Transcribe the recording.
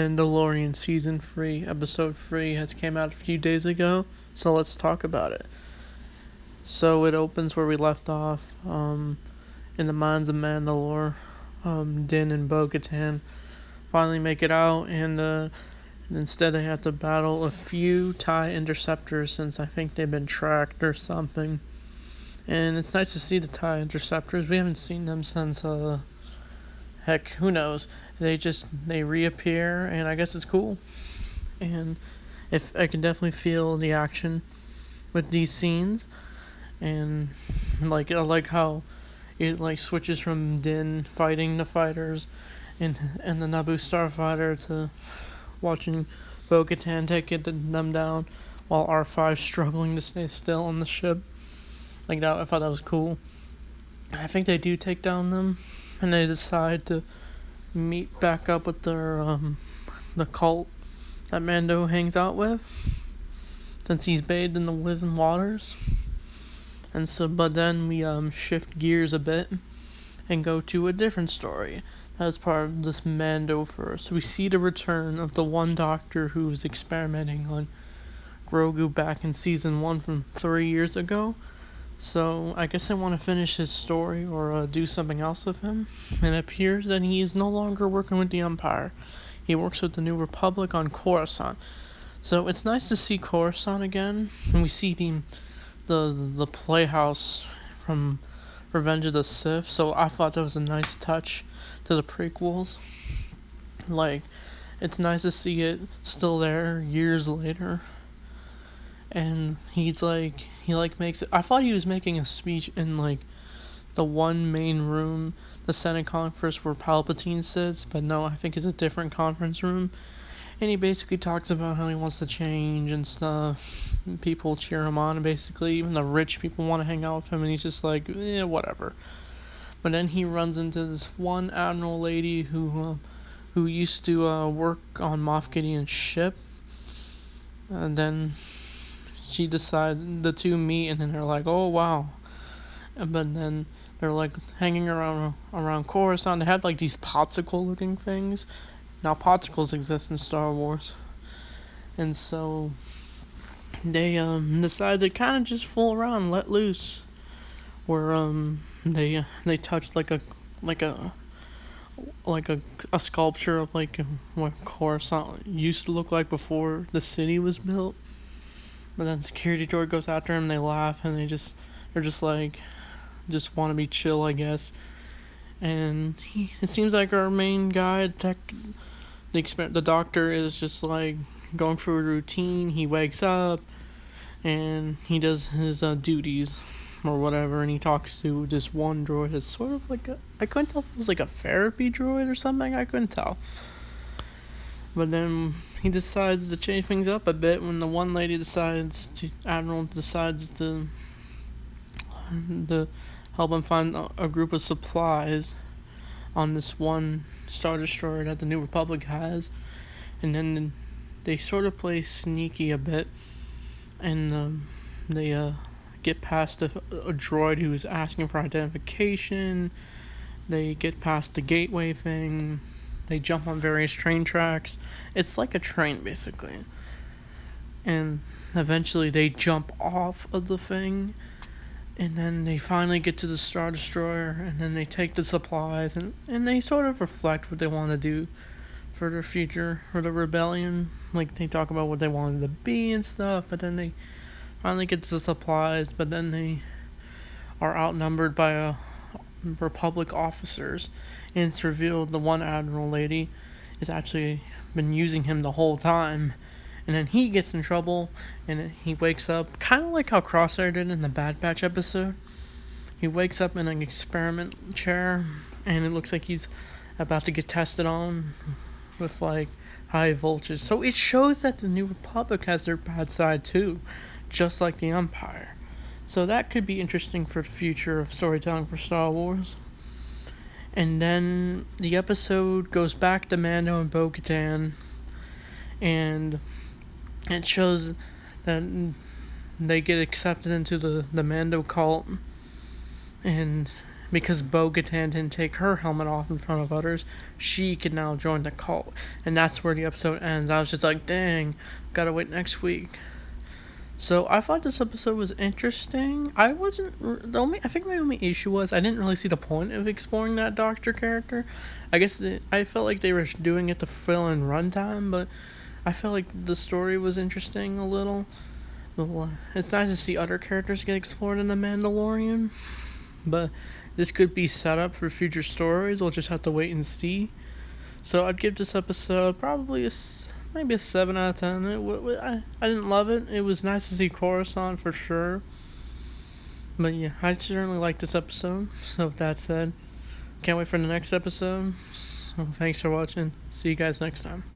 Mandalorian Season 3, Episode 3 has came out a few days ago, so let's talk about it. So it opens where we left off, in the mines of Mandalore. Din and Bo-Katan finally make it out, and instead they have to battle a few TIE interceptors since I think they've been tracked or something. And it's nice to see the TIE interceptors. We haven't seen them since, heck, who knows? They reappear, and I guess it's cool. And if I can definitely feel the action with these scenes, and I like how it switches from Din fighting the fighters and the Naboo starfighter to watching Bo-Katan them down while R5's struggling to stay still on the ship. Like that, I thought that was cool. I think they do take down them, and they decide to meet back up with their the cult that Mando hangs out with, since he's bathed in the living waters. And so, but then we shift gears a bit and go to a different story as part of this Mando first. We see the return of the one doctor who was experimenting on Grogu back in season 1 from 3 years ago. So I guess I want to finish his story or do something else with him. And it appears that he is no longer working with the Empire. He works with the New Republic on Coruscant. So it's nice to see Coruscant again. And we see the playhouse from Revenge of the Sith. So I thought that was a nice touch to the prequels. It's nice to see it still there years later. And he makes it. I thought he was making a speech in the one main room, the Senate conference where Palpatine sits, but no, I think it's a different conference room. And he basically talks about how he wants to change and stuff. And people cheer him on, and basically even the rich people want to hang out with him, and he's just like, whatever. But then he runs into this one admiral lady who used to work on Moff Gideon's ship, and then she decides the two meet, and then they're like, oh wow. But then they're hanging around Coruscant. They have these popsicle looking things. Now popsicles exist in Star Wars. And so they decide to kind of just fool around and let loose. Where they touched a sculpture of what Coruscant used to look like before the city was built. But then security droid goes after him, they laugh, and they're just want to be chill, I guess. And it seems like our main guy, the doctor, is just going through a routine. He wakes up, and he does his duties, or whatever, and he talks to this one droid. It's sort of I couldn't tell if it was a therapy droid or something, I couldn't tell. But then he decides to change things up a bit when the one lady Admiral decides to help him find a group of supplies on this one Star Destroyer that the New Republic has. And then they sort of play sneaky a bit, and they get past a droid who's asking for identification. They get past the gateway thing. They jump on various train tracks. It's like a train, basically. And eventually they jump off of the thing. And then they finally get to the Star Destroyer. And then they take the supplies. And they sort of reflect what they want to do for their future, for the rebellion. They talk about what they wanted to be and stuff. But then they finally get to the supplies. But then they are outnumbered by Republic officers. And it's revealed the one admiral lady has actually been using him the whole time. And then he gets in trouble, and he wakes up, kind of like how Crosshair did in the Bad Batch episode. He wakes up in an experiment chair, and it looks like he's about to get tested on with high voltage. So it shows that the New Republic has their bad side too, just like the Empire. So that could be interesting for the future of storytelling for Star Wars. And then the episode goes back to Mando and Bo-Katan, and it shows that they get accepted into the Mando cult, and because Bo-Katan didn't take her helmet off in front of others, she can now join the cult. And that's where the episode ends. I was just like, dang, gotta wait next week. So I thought this episode was interesting. I think my only issue was I didn't really see the point of exploring that Doctor character. I guess I felt like they were doing it to fill in runtime, but I felt like the story was interesting a little. It's nice to see other characters get explored in The Mandalorian, but this could be set up for future stories. We'll just have to wait and see. So I'd give this episode probably maybe a 7 out of 10. I didn't love it. It was nice to see Coruscant for sure. But yeah, I certainly liked this episode. So with that said, can't wait for the next episode. So thanks for watching. See you guys next time.